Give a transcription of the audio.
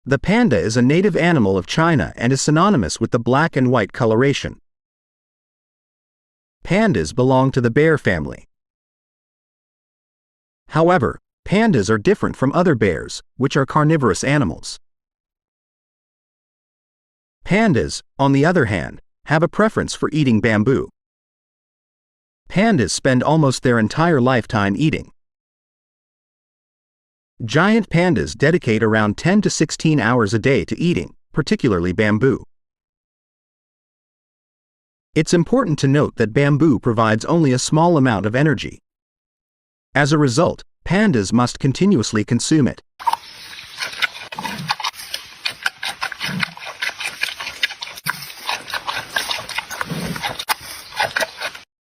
The panda is a native animal of China and is synonymous with the black and white coloration. Pandas belong to the bear family. However, pandas are different from other bears, which are carnivorous animals. Pandas, on the other hand, have a preference for eating bamboo. Pandas spend almost their entire lifetime eating. Giant pandas dedicate around 10 to 16 hours a day to eating, particularly bamboo. It's important to note that bamboo provides only a small amount of energy. As a result, pandas must continuously consume it.